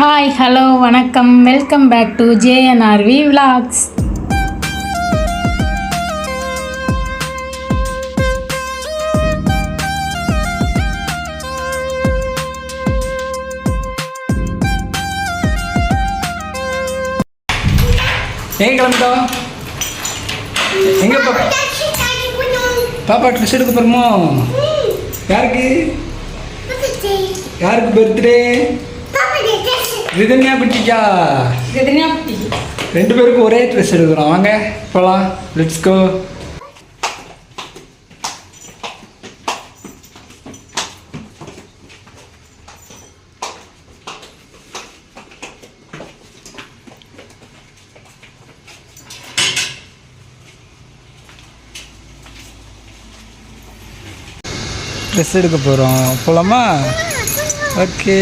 Hi hello வணக்கம் welcome back to ஜேஎன்ஆர்வி vlogs. எங்கே கிளம்பிட்டோம்? எங்கே பாப்பா ட்ரெஸ் எடுக்க போகிறோமோ? யாருக்கு யாருக்கு பர்த்டே? ரிதன்யா குட்டிக்கா. ரெண்டு பேருக்கும் ஒரே ட்ரெஸ் எடுக்கிறோம். வாங்க போகலாம், லெட்ஸ் கோ. ட்ரெஸ் எடுக்க போகிறோம், போகலாமா? ஓகே.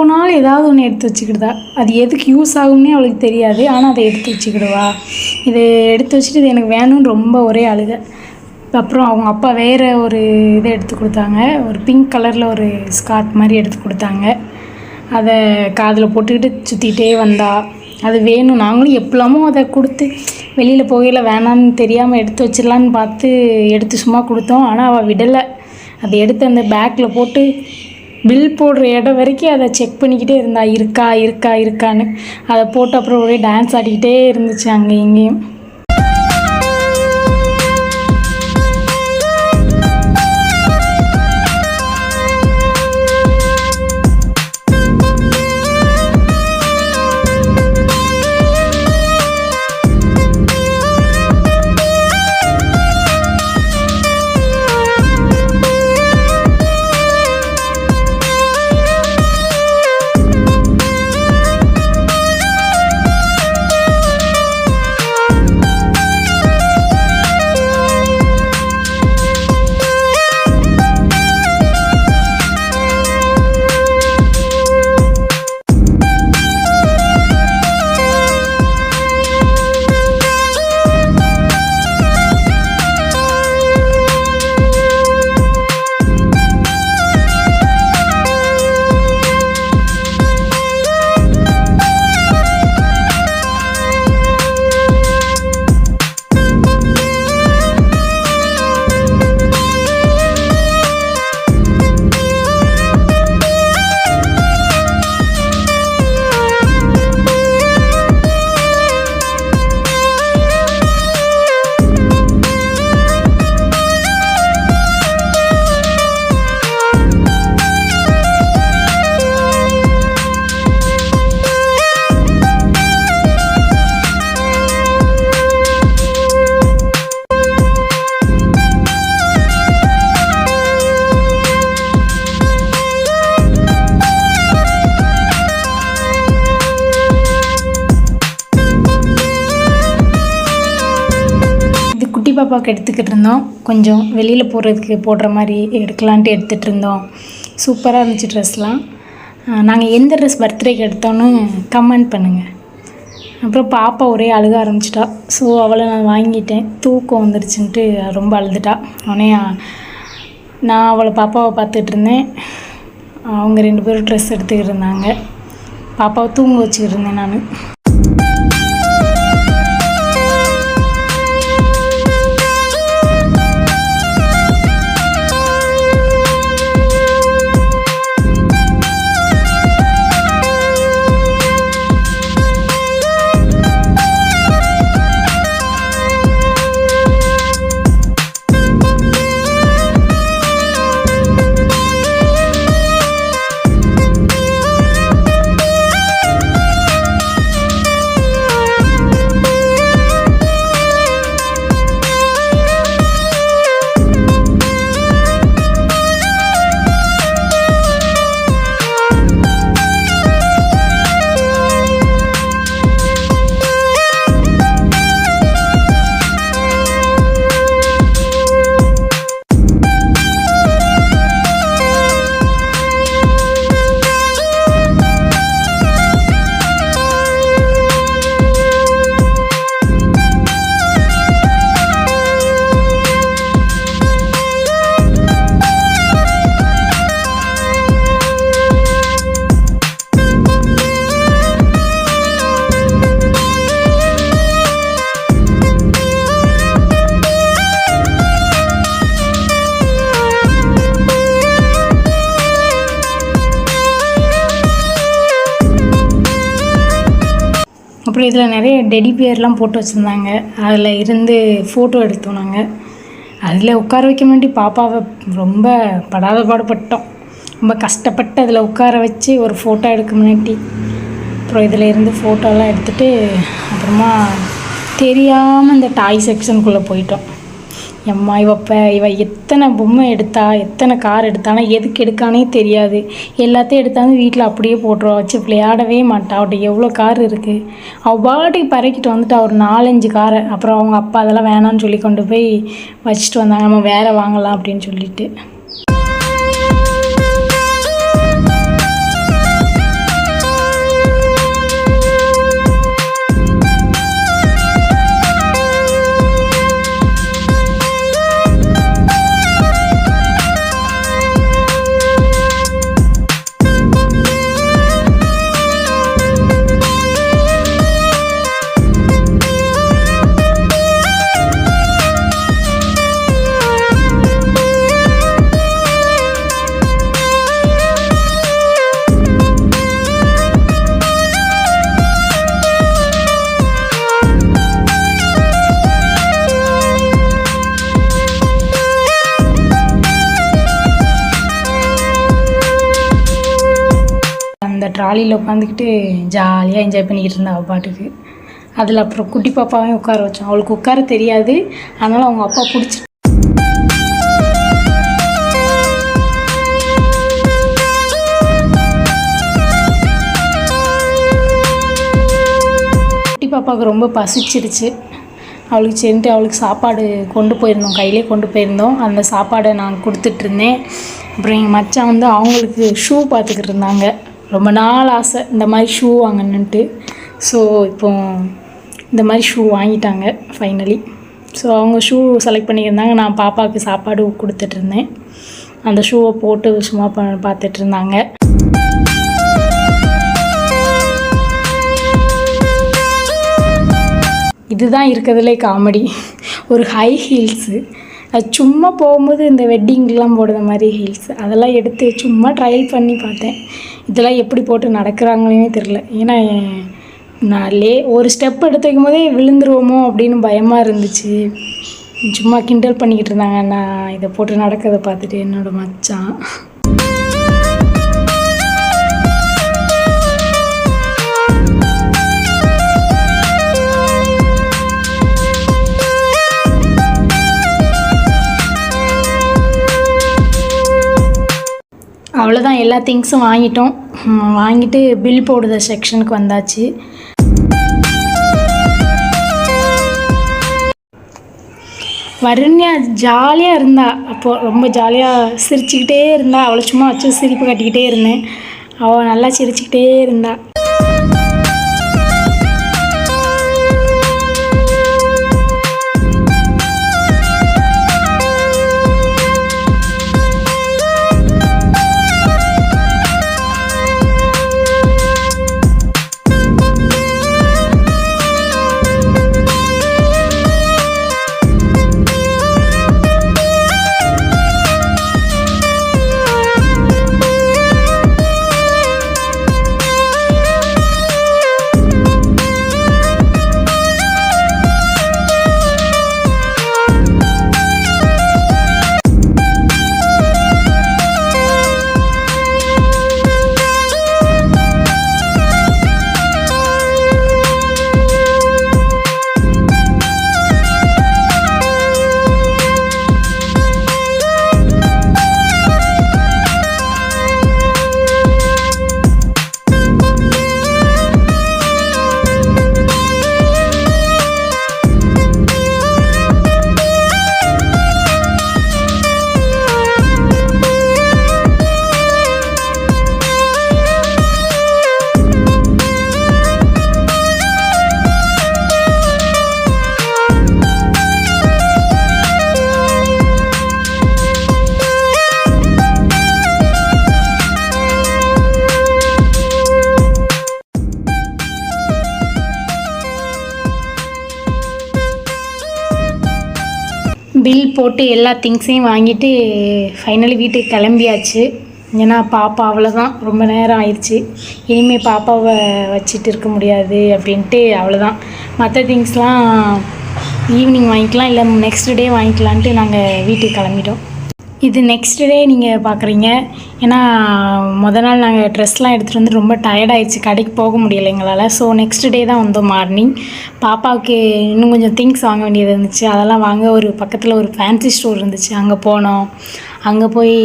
போனாலும் ஏதாவது ஒன்று எடுத்து வச்சுக்கிடுதா. அது எதுக்கு யூஸ் ஆகும்னே அவளுக்கு தெரியாது, ஆனால் அதை எடுத்து வச்சுக்கிடுவா. இது எடுத்து வச்சுட்டு இது எனக்கு வேணும்னு ரொம்ப ஒரே அழுக. அப்புறம் அவங்க அப்பா வேறு ஒரு இதை எடுத்து கொடுத்தாங்க, ஒரு பிங்க் கலரில் ஒரு ஸ்கார்ட் மாதிரி எடுத்து கொடுத்தாங்க. அதை காதில் போட்டுக்கிட்டு சுற்றிக்கிட்டே வந்தா. அது வேணும், நாங்களும் எப்பலாமோ அதை கொடுத்து வெளியில் போகையில் வேணான்னு தெரியாமல் எடுத்து வச்சிடலான்னு பார்த்து எடுத்து சும்மா கொடுத்தோம். ஆனால் அவள் விடலை. அதை எடுத்து அந்த பேக்கில் போட்டு பில் போடுற இடம் வரைக்கும் அதை செக் பண்ணிக்கிட்டே இருந்தா, இருக்கான்னு. அதை போட்டு அப்புறம் ஒரே டான்ஸ் ஆடிக்கிட்டே இருந்துச்சு அங்கே இங்கேயும். குட்டி பாப்பாவுக்கு எடுத்துக்கிட்டு இருந்தோம், கொஞ்சம் வெளியில் போகிறதுக்கு போடுற மாதிரி எடுக்கலான்ட்டு எடுத்துகிட்டு இருந்தோம். சூப்பராக இருந்துச்சு ட்ரெஸ்லாம். நாங்கள் எந்த ட்ரெஸ் பர்த்டேக்கு எடுத்தோன்னு கமெண்ட் பண்ணுங்கள். அப்புறம் பாப்பா ஒரே அழுக ஆரம்பிச்சிட்டா. ஸோ அவளை நான் வாங்கிட்டேன். தூக்கம் வந்துடுச்சுன்ட்டு ரொம்ப அழுதுட்டா. உடனே நான் அவளை பாப்பாவை பார்த்துட்டு இருந்தேன். அவங்க 2 பேரும் ட்ரெஸ் எடுத்துக்கிட்டு இருந்தாங்க. பாப்பாவை தூங்க வச்சுக்கிட்டு இருந்தேன் நான். அப்புறம் இதில் நிறைய டெடி பியர்லாம் போட்டு வச்சுருந்தாங்க. அதில் இருந்து ஃபோட்டோ எடுத்தோம் நாங்கள். அதில் உட்கார வைக்க வேண்டி பாப்பாவை ரொம்ப படாத பாடுபட்டோம். ரொம்ப கஷ்டப்பட்டு அதில் உட்கார வச்சு ஒரு ஃபோட்டோ எடுக்க முன்னாடி அப்புறம் இதில் இருந்து ஃபோட்டோலாம் எடுத்துகிட்டு அப்புறமா தெரியாமல் இந்த டாய் செக்ஷனுக்குள்ளே போயிட்டோம். எம்மா இவ எத்தனை பொம்மை எடுத்தா, எத்தனை கார் எடுத்தானா, எதுக்கு எடுக்கானே தெரியாது. எல்லாத்தையும் எடுத்தாந்து வீட்டில் அப்படியே போட்டுருவா, வச்சு விளையாடவே மாட்டா. அவட்ட எவ்வளோ கார் இருக்குது. அவள் பாட்டுக்கு பறக்கிட்டு வந்துட்டா ஒரு 4-5 காரை. அப்புறம் அவங்க அப்பா அதெல்லாம் வேணான்னு சொல்லி கொண்டு போய் வச்சுட்டு வந்தாங்க. நம்ம வேறு வாங்கலாம் அப்படின்னு சொல்லிட்டு. அந்த ட்ராலியில் உட்காந்துக்கிட்டு ஜாலியாக என்ஜாய் பண்ணிக்கிட்டு இருந்தா அவள் பாட்டுக்கு. அதில் அப்புறம் குட்டி பாப்பாவையும் உட்கார வச்சோம். அவளுக்கு உட்கார தெரியாது, அதனால் அவங்க அப்பா பிடிச்சி குட்டி பாப்பாவுக்கு ரொம்ப பசிச்சிருச்சு. அவளுக்கு சரின்ட்டு அவளுக்கு சாப்பாடு கொண்டு போயிருந்தோம், கையிலே கொண்டு போயிருந்தோம். அந்த சாப்பாடை நான் கொடுத்துட்ருந்தேன். அப்புறம் எங்கள் மச்சான் வந்து அவங்களுக்கு ஷூ பார்த்துக்கிட்டு இருந்தாங்க. ரொம்ப நாள் ஆசை இந்த மாதிரி ஷூ வாங்கணுன்ட்டு. ஸோ இப்போ இந்த மாதிரி ஷூ வாங்கிட்டாங்க ஃபைனலி. ஸோ அவங்க ஷூ செலக்ட் பண்ணியிருந்தாங்க. நான் பாப்பாவுக்கு சாப்பாடு கொடுத்துட்ருந்தேன். அந்த ஷூவை போட்டு சும்மா பார்த்துட்டு இருந்தாங்க. இதுதான் இருக்கிறதுலே காமெடி. ஒரு ஹை ஹீல்ஸு, அது சும்மா போகும்போது இந்த வெட்டிங்லாம் போடுற மாதிரி ஹீல்ஸு, அதெல்லாம் எடுத்து சும்மா ட்ரையல் பண்ணி பார்த்தேன். இதெல்லாம் எப்படி போட்டு நடக்கிறாங்களே தெரில. ஏன்னா நான் ஒரு ஸ்டெப் எடுத்து வைக்கும் போதே விழுந்துருவோமோ அப்படின்னு பயமாக இருந்துச்சு. சும்மா கிண்டல் பண்ணிக்கிட்டு இருந்தாங்க நான் இதை போட்டு நடக்கிறத பார்த்துட்டு என்னோடய மச்சான். அவ்வளோதான், எல்லா திங்ஸும் வாங்கிட்டோம். வாங்கிட்டு பில் போடுற செக்ஷனுக்கு வந்தாச்சு. வருண்யா ஜாலியாக இருந்தா. அப்போது ரொம்ப ஜாலியாக சிரிச்சுக்கிட்டே இருந்தா. அவளை சும்மா வச்சு சிரிப்பு கட்டிக்கிட்டே இருந்தேன். அவள் நல்லா சிரிச்சுக்கிட்டே இருந்தா. பில் போட்டு எல்லா திங்ஸையும் வாங்கிட்டு ஃபைனலி வீட்டுக்கு கிளம்பியாச்சு. ஏன்னா பாப்பா அவ்வளோதான், ரொம்ப நேரம் ஆயிடுச்சு. இனிமேல் பாப்பாவை வச்சுட்டு இருக்க முடியாது அப்படின்ட்டு அவ்வளோதான். மற்ற திங்ஸ்லாம் ஈவினிங் வாங்கிக்கலாம், இல்லை நெக்ஸ்ட் டே வாங்கிக்கலான்ட்டு நாங்கள் வீட்டுக்கு கிளம்பிட்டோம். இது நெக்ஸ்ட் டே நீங்கள் பார்க்குறீங்க. ஏன்னா நாள் நாங்கள் ட்ரெஸ்லாம் எடுத்துகிட்டு வந்து ரொம்ப டயர்டாயிடுச்சு, கடைக்கு போக முடியலை எங்களால். ஸோ நெக்ஸ்ட் டே தான் வந்தோம் மார்னிங். பாப்பாவுக்கு இன்னும் கொஞ்சம் திங்ஸ் வாங்க வேண்டியது இருந்துச்சு, அதெல்லாம் வாங்க ஒரு பக்கத்தில் ஒரு ஃபேன்சி ஸ்டோர் இருந்துச்சு, அங்கே போனோம். அங்கே போய்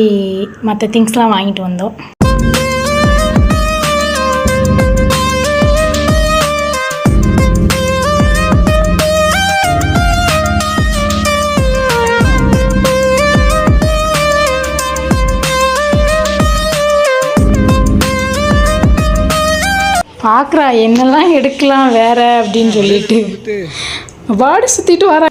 மற்ற திங்ஸ்லாம் வாங்கிட்டு வந்தோம். பார்க்குறா என்னெல்லாம் எடுக்கலாம் வேற அப்படின்னு சொல்லிட்டு வார்டு சுற்றிட்டு வர.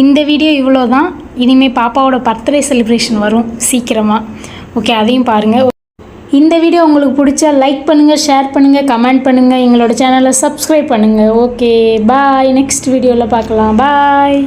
இந்த வீடியோ இவ்வளோ தான். இனிமேல் பாப்பாவோட பர்த்டே செலிப்ரேஷன் வரும் சீக்கிரமாக. ஓகே, அதையும் பாருங்கள். இந்த வீடியோ உங்களுக்கு பிடிச்சா லைக் பண்ணுங்கள், ஷேர் பண்ணுங்கள், கமெண்ட் பண்ணுங்கள், எங்களோட சேனலை சப்ஸ்கிரைப் பண்ணுங்கள். ஓகே, பாய். நெக்ஸ்ட் வீடியோவில் பார்க்கலாம். பாய்.